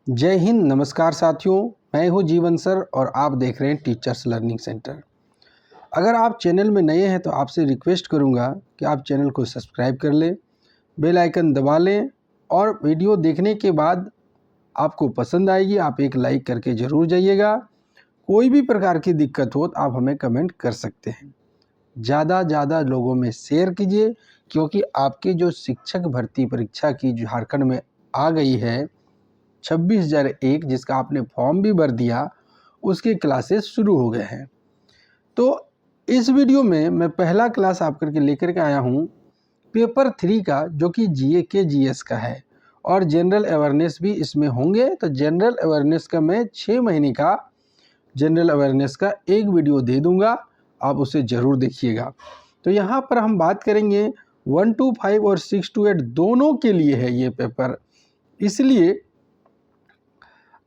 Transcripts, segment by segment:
जय हिंद। नमस्कार साथियों, मैं हूं जीवन सर और आप देख रहे हैं टीचर्स लर्निंग सेंटर। अगर आप चैनल में नए हैं तो आपसे रिक्वेस्ट करूंगा कि आप चैनल को सब्सक्राइब कर लें, बेल आइकन दबा लें और वीडियो देखने के बाद आपको पसंद आएगी आप एक लाइक करके ज़रूर जाइएगा। कोई भी प्रकार की दिक्कत हो तो आप हमें कमेंट कर सकते हैं। ज़्यादा लोगों में शेयर कीजिए, क्योंकि आपकी जो शिक्षक भर्ती परीक्षा की झारखंड में आ गई है 26,001, जिसका आपने फॉर्म भी भर दिया, उसके क्लासेस शुरू हो गए हैं। तो इस वीडियो में मैं पहला क्लास आप करके लेकर के आया हूँ पेपर 3 का, जो कि जीए के जीएस का है और जनरल अवेयरनेस भी इसमें होंगे। तो जनरल अवेयरनेस का मैं 6 महीने का जनरल अवेयरनेस का एक वीडियो दे दूंगा, आप उसे ज़रूर देखिएगा। तो यहाँ पर हम बात करेंगे 1 to 5 और 6 to 8 दोनों के लिए है ये पेपर, इसलिए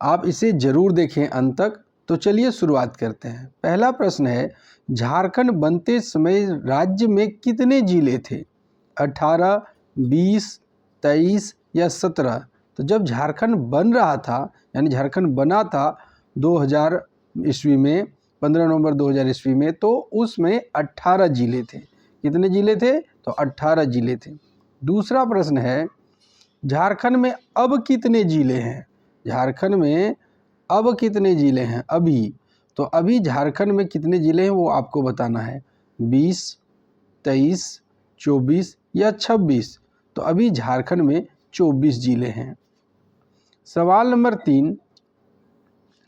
आप इसे जरूर देखें अंत तक। तो चलिए शुरुआत करते हैं। पहला प्रश्न है, झारखंड बनते समय राज्य में कितने जिले थे? 18, 20, 23 या 17? तो जब झारखंड बन रहा था, यानी झारखंड बना था 2000 ईस्वी में, 15 नवंबर 2000 ईस्वी में, तो उसमें 18 जिले थे। कितने जिले थे? तो 18 जिले थे। दूसरा प्रश्न है, झारखंड में अब कितने जिले हैं? झारखंड में अब कितने ज़िले हैं अभी? तो अभी झारखंड में कितने ज़िले हैं वो आपको बताना है, 20, 23, 24 या 26? तो अभी झारखंड में 24 ज़िले हैं। सवाल नंबर 3,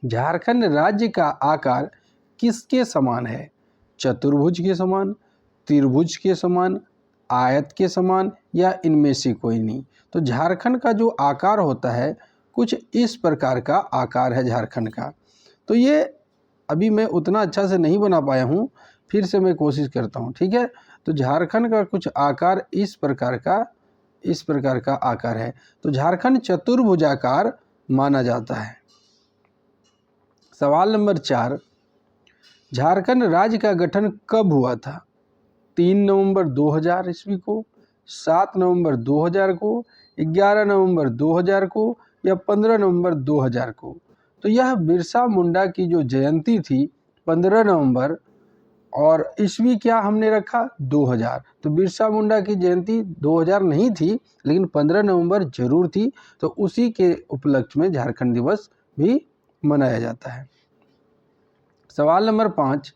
झारखंड राज्य का आकार किसके समान है? चतुर्भुज के समान, त्रिभुज के समान, आयत के समान या इनमें से कोई नहीं? तो झारखंड का जो आकार होता है कुछ इस प्रकार का आकार है झारखंड का। तो ये अभी मैं उतना अच्छा से नहीं बना पाया हूँ, फिर से मैं कोशिश करता हूँ, ठीक है। तो झारखंड का कुछ आकार इस प्रकार का आकार है। तो झारखंड चतुर्भुजाकार माना जाता है। सवाल नंबर 4, झारखंड राज्य का गठन कब हुआ था? 3 नवंबर 2000 ईस्वी को, 7 नवंबर 2000 को, 11 नवंबर 2000 को या 15 नवंबर 2000 को? तो यह बिरसा मुंडा की जो जयंती थी 15 नवंबर, और ईस्वी क्या हमने रखा? 2000। तो बिरसा मुंडा की जयंती 2000 नहीं थी, लेकिन 15 नवंबर जरूर थी। तो उसी के उपलक्ष्य में झारखंड दिवस भी मनाया जाता है। सवाल नंबर 5,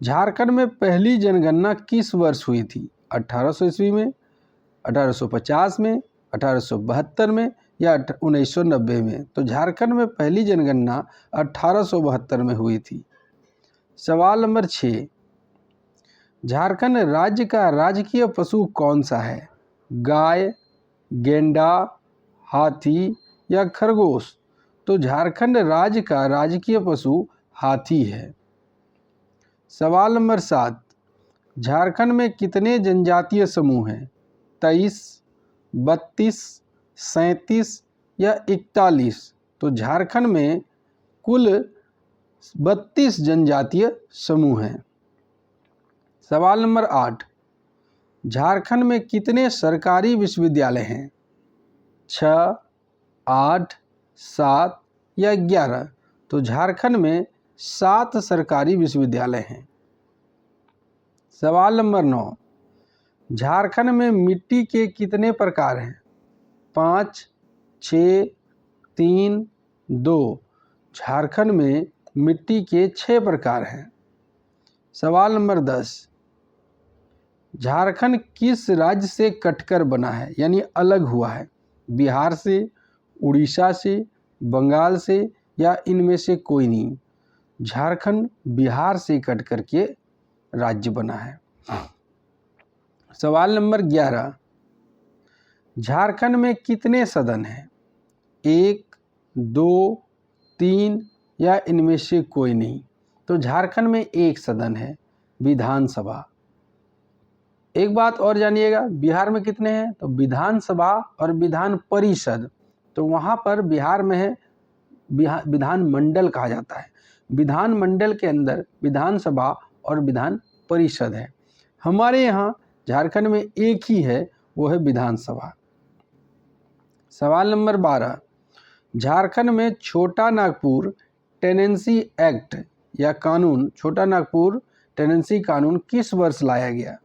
झारखंड में पहली जनगणना किस वर्ष हुई थी? 1800 ईस्वी में, 1850 में, 1872 में या 1990 में? तो झारखंड में पहली जनगणना 1872 में हुई थी। सवाल नंबर 6, झारखंड राज्य का राजकीय पशु कौन सा है? गाय, गेंडा, हाथी या खरगोश? तो झारखंड राज्य का राजकीय पशु हाथी है। सवाल नंबर 7, झारखंड में कितने जनजातीय समूह हैं? 23, 32, 37 या 41? तो झारखंड में कुल 32 जनजातीय समूह हैं। सवाल नंबर 8, झारखंड में कितने सरकारी विश्वविद्यालय हैं? 6, 8, 7 या 11? तो झारखंड में 7 सरकारी विश्वविद्यालय हैं। सवाल नंबर 9, झारखंड में मिट्टी के कितने प्रकार हैं? 5, 6, 3, 2? झारखंड में मिट्टी के 6 प्रकार हैं। सवाल नंबर 10, झारखंड किस राज्य से कटकर बना है, यानी अलग हुआ है? बिहार से, उड़ीसा से, बंगाल से या इनमें से कोई नहीं? झारखंड बिहार से कट करके राज्य बना है। सवाल नंबर 11, झारखंड में कितने सदन हैं? 1, 2, 3 या इनमें से कोई नहीं? तो झारखंड में एक सदन है, विधानसभा। एक बात और जानिएगा, बिहार में कितने हैं? तो विधानसभा और विधान परिषद। तो वहाँ पर बिहार में है विधान मंडल कहा जाता है। विधान मंडल के अंदर विधानसभा और विधान परिषद है। हमारे यहाँ झारखंड में एक ही है, वो है विधानसभा। सवाल नंबर 12, झारखंड में छोटा नागपुर टेनेंसी एक्ट या कानून, छोटा नागपुर टेनेंसी कानून किस वर्ष लाया गया?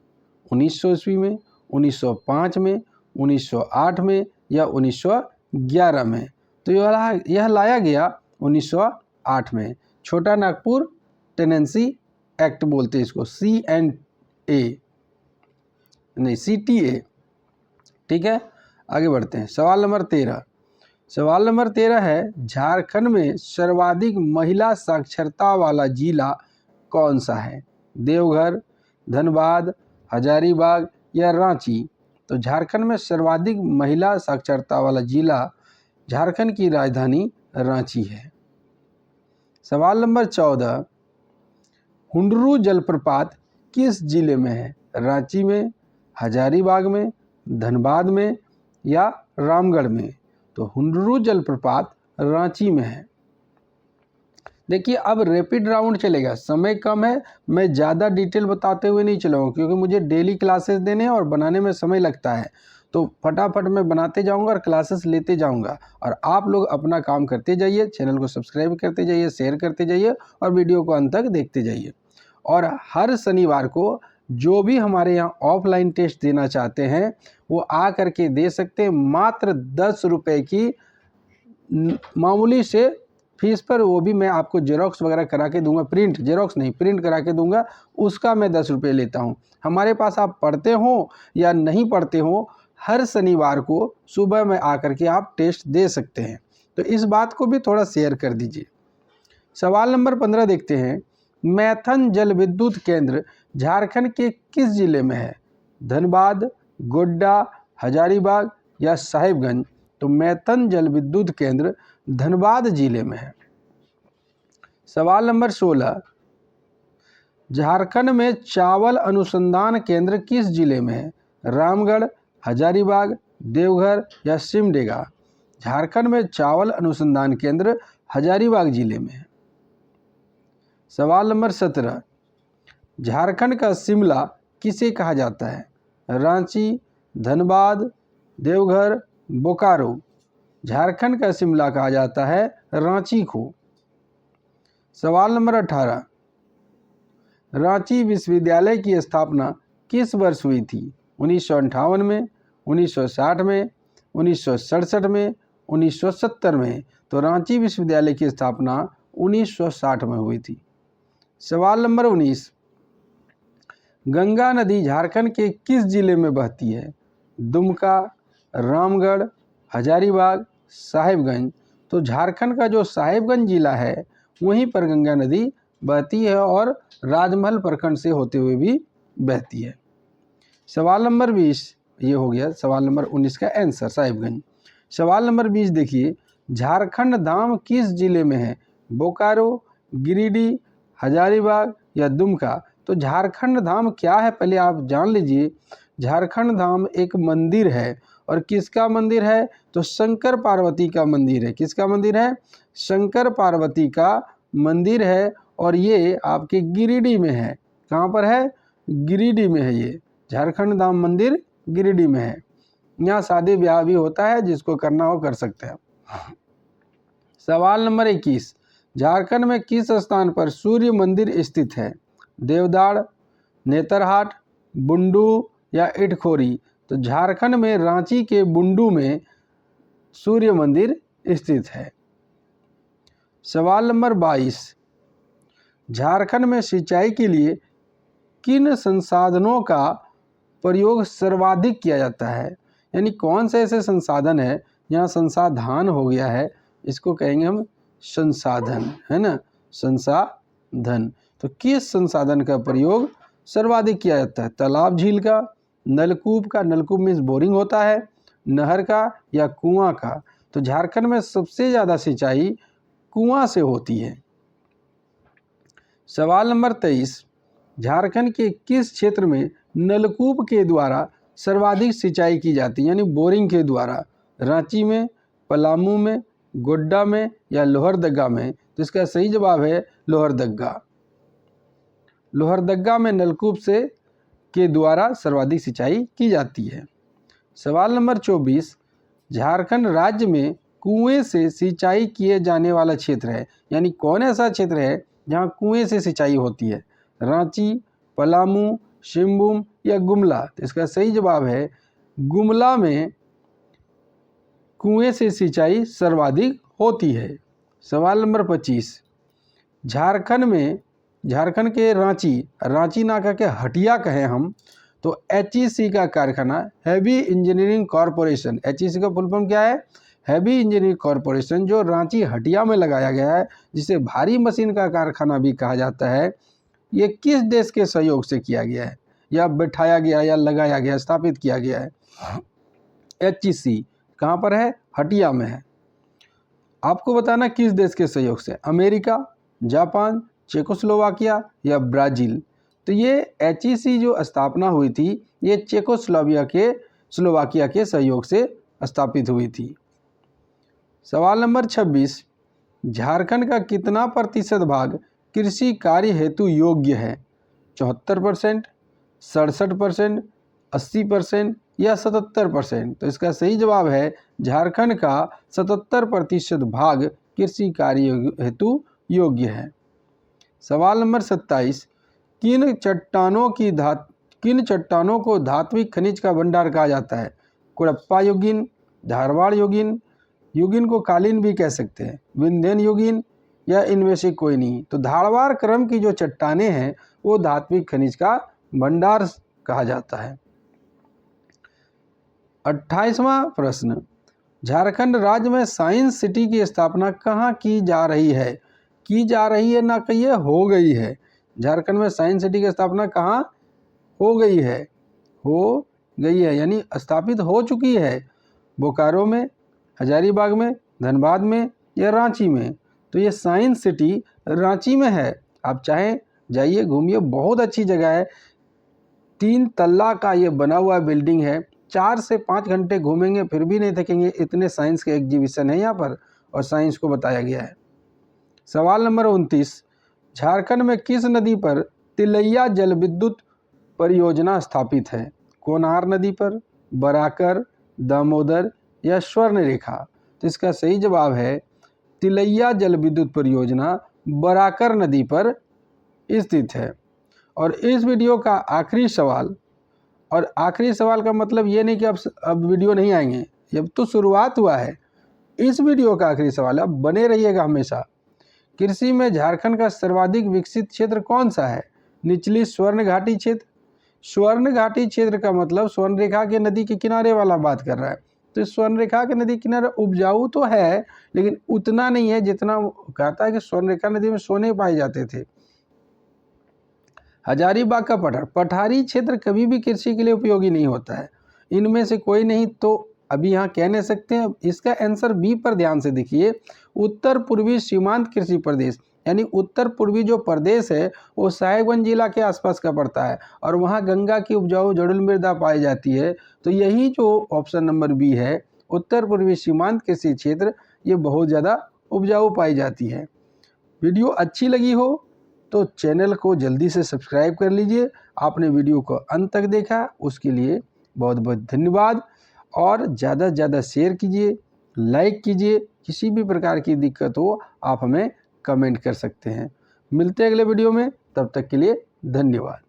1900 ईस्वी में, 1905 में, 1908 में या 1911 में? तो यह लाया गया 1908 में। छोटा नागपुर टेनेंसी एक्ट बोलते हैं इसको, CNA नहीं CTA। ठीक है, आगे बढ़ते हैं। सवाल नंबर 13। सवाल नंबर 13 है, झारखंड में सर्वाधिक महिला साक्षरता वाला जिला कौन सा है? देवघर, धनबाद, हजारीबाग या रांची? तो झारखंड में सर्वाधिक महिला साक्षरता वाला जिला झारखंड की राजधानी रांची है। सवाल नंबर 14, हुंडरू जलप्रपात किस जिले में है? रांची में, हजारीबाग में, धनबाद में या रामगढ़ में? तो हुंडरू जलप्रपात रांची में है। देखिए अब रैपिड राउंड चलेगा, समय कम है, मैं ज़्यादा डिटेल बताते हुए नहीं चलाऊंगा क्योंकि मुझे डेली क्लासेस देने हैं और बनाने में समय लगता है। तो फटाफट मैं बनाते जाऊंगा और क्लासेस लेते जाऊंगा और आप लोग अपना काम करते जाइए, चैनल को सब्सक्राइब करते जाइए, शेयर करते जाइए और वीडियो को अंत तक देखते जाइए। और हर शनिवार को जो भी हमारे यहाँ ऑफलाइन टेस्ट देना चाहते हैं वो आ करके दे सकते हैं, मात्र 10 रुपये की मामूली से फीस पर। वो भी मैं आपको जेरोक्स वगैरह करा के दूंगा, प्रिंट, जेरोक्स नहीं, प्रिंट करा के दूंगा, उसका मैं 10 रुपये लेता हूँ। हमारे पास आप पढ़ते हो या नहीं पढ़ते हो, हर शनिवार को सुबह में आकर के आप टेस्ट दे सकते हैं। तो इस बात को भी थोड़ा शेयर कर दीजिए। सवाल नंबर 15 देखते हैं, मैथन जल विद्युत केंद्र झारखंड के किस जिले में है? धनबाद, गोड्डा, हजारीबाग या साहिबगंज? तो मैथन जल विद्युत केंद्र धनबाद जिले में है। सवाल नंबर 16, झारखंड में चावल अनुसंधान केंद्र किस जिले में है? रामगढ़, हजारीबाग, देवघर या सिमडेगा? झारखंड में चावल अनुसंधान केंद्र हजारीबाग जिले में है। सवाल नंबर 17, झारखंड का शिमला किसे कहा जाता है? रांची, धनबाद, देवघर, बोकारो? झारखंड का शिमला कहा जाता है रांची को। सवाल नंबर 18, रांची विश्वविद्यालय की स्थापना किस वर्ष हुई थी? 1958 में, 1960 में, 1967 में, 1970 में? तो रांची विश्वविद्यालय की स्थापना 1960 में हुई थी। सवाल नंबर 19, गंगा नदी झारखंड के किस जिले में बहती है? दुमका, रामगढ़, हजारीबाग, साहिबगंज? तो झारखंड का जो साहिबगंज जिला है वहीं पर गंगा नदी बहती है और राजमहल प्रखंड से होते हुए भी बहती है। सवाल नंबर 20, ये हो गया सवाल नंबर 19 का आंसर, साहिबगंज। सवाल नंबर 20 देखिए, झारखंड धाम किस जिले में है? बोकारो, गिरिडीह, हजारीबाग या दुमका? तो झारखंड धाम क्या है पहले आप जान लीजिए। झारखंड धाम एक मंदिर है और किसका मंदिर है? तो शंकर पार्वती का मंदिर है। किसका मंदिर है? शंकर पार्वती का मंदिर है और ये आपके गिरिडीह में है। कहाँ पर है? गिरिडीह में है। ये झारखंड धाम मंदिर गिरिडीह में है। यहाँ शादी ब्याह भी होता है, जिसको करना हो कर सकते हैं। सवाल नंबर 21, झारखंड में किस स्थान पर सूर्य मंदिर स्थित है? देवदाड़, नेतरहाट, बुंडू या इटखोरी? तो झारखंड में रांची के बुंडू में सूर्य मंदिर स्थित है। सवाल नंबर 22, झारखंड में सिंचाई के लिए किन संसाधनों का प्रयोग सर्वाधिक किया जाता है? यानी कौन से ऐसे संसाधन है, यहाँ संसाधन हो गया है, इसको कहेंगे हम संसाधन, है ना, संसाधन। तो किस संसाधन का प्रयोग सर्वाधिक किया जाता है? तालाब झील का, नलकूप का, नलकूप मीन्स बोरिंग होता है, नहर का या कुआं का? तो झारखंड में सबसे ज़्यादा सिंचाई कुआं से होती है। सवाल नंबर 23, झारखंड के किस क्षेत्र में नलकूप के द्वारा सर्वाधिक सिंचाई की जाती है, यानी बोरिंग के द्वारा? रांची में, पलामू में, गोड्डा में या लोहरदगा में? तो इसका सही जवाब है लोहरदगा। लोहरदगा में नलकूप से के द्वारा सर्वाधिक सिंचाई की जाती है। सवाल नंबर 24, झारखंड राज्य में कुएं से सिंचाई किए जाने वाला क्षेत्र है? यानी कौन ऐसा क्षेत्र है जहाँ कुएं से सिंचाई होती है? रांची, पलामू, सिंहभूम या गुमला? तो इसका सही जवाब है गुमला में कुएं से सिंचाई सर्वाधिक होती है। सवाल नंबर 25, झारखंड के रांची ना कह के हटिया कहें हम तो HEC का कारखाना हैवी इंजीनियरिंग कॉरपोरेशन, HEC का फुल फॉर्म क्या है? हैवी इंजीनियरिंग कॉरपोरेशन, जो रांची हटिया में लगाया गया है, जिसे भारी मशीन का कारखाना भी कहा जाता है, ये किस देश के सहयोग से किया गया है या बैठाया गया या लगाया गया, स्थापित किया गया है? HEC कहाँ पर है? हटिया में है। आपको बताना किस देश के सहयोग से? अमेरिका, जापान, चेकोस्लोवाकिया या ब्राज़ील? तो ये HEC जो स्थापना हुई थी ये चेकोस्लोवाकिया के सहयोग से स्थापित हुई थी। सवाल नंबर 26, झारखंड का कितना प्रतिशत भाग कृषि कार्य हेतु योग्य है? 74%, 67%, 80% या 77%? तो इसका सही जवाब है झारखंड का 77% भाग कृषि कार्य हेतु योग्य है। सवाल नंबर 27, किन चट्टानों को धात्विक खनिज का भंडार कहा जाता है? कुड़प्पा युगीन, धारवाड़ युगीन को कालीन भी कह सकते हैं, विंध्यन युगीन या इनमें से कोई नहीं? तो धारवाड़ क्रम की जो चट्टानें हैं वो धात्विक खनिज का भंडार कहा जाता है। 28वां प्रश्न, झारखंड राज्य में साइंस सिटी की स्थापना कहाँ की जा रही है? की जा रही है ना कहिए, हो गई है। झारखंड में साइंस सिटी की स्थापना कहाँ हो गई है? हो गई है यानी स्थापित हो चुकी है। बोकारो में, हजारीबाग में, धनबाद में या रांची में? तो ये साइंस सिटी रांची में है। आप चाहें जाइए घूमिए, बहुत अच्छी जगह है। 3 तल्ला का ये बना हुआ बिल्डिंग है। 4 से 5 घंटे घूमेंगे फिर भी नहीं थकेंगे, इतने साइंस के एग्जीबिशन है यहाँ पर और साइंस को बताया गया है। सवाल नंबर 29, झारखंड में किस नदी पर तिलैया जल विद्युत परियोजना स्थापित है? कोनार नदी पर, बराकर, दामोदर या स्वर्णरेखा? तो इसका सही जवाब है तिलैया जल विद्युत परियोजना बराकर नदी पर स्थित है। और इस वीडियो का आखिरी सवाल, और आखिरी सवाल का मतलब ये नहीं कि अब वीडियो नहीं आएंगे, अब तो शुरुआत हुआ है। इस वीडियो का आखिरी सवाल है, अब बने रहिएगा हमेशा। कृषि में झारखंड का सर्वाधिक विकसित क्षेत्र कौन सा है? निचली स्वर्ण घाटी क्षेत्र। स्वर्ण घाटी क्षेत्र का मतलब स्वर्ण रेखा के नदी के किनारे वाला बात कर रहा है। तो स्वर्ण रेखा के नदी किनारे उपजाऊ तो है लेकिन उतना नहीं है जितना कहता है कि स्वर्ण रेखा नदी में सोने पाए जाते थे। हजारीबाग का पठारी क्षेत्र कभी भी कृषि के लिए उपयोगी नहीं होता है। इनमें से कोई नहीं तो अभी यहाँ कह नहीं सकते हैं। इसका आंसर बी पर ध्यान से देखिए, उत्तर पूर्वी सीमांत कृषि प्रदेश, यानी उत्तर पूर्वी जो प्रदेश है वो साहेबगंज जिला के आसपास का पड़ता है और वहाँ गंगा की उपजाऊ जड़ुल मृदा पाई जाती है। तो यही जो ऑप्शन नंबर बी है, उत्तर पूर्वी सीमांत कृषि क्षेत्र, ये बहुत ज़्यादा उपजाऊ पाई जाती है। वीडियो अच्छी लगी हो तो चैनल को जल्दी से सब्सक्राइब कर लीजिए। आपने वीडियो को अंत तक देखा उसके लिए बहुत बहुत धन्यवाद। और ज़्यादा से ज़्यादा शेयर कीजिए, लाइक कीजिए। किसी भी प्रकार की दिक्कत हो आप हमें कमेंट कर सकते हैं। मिलते हैं अगले वीडियो में, तब तक के लिए धन्यवाद।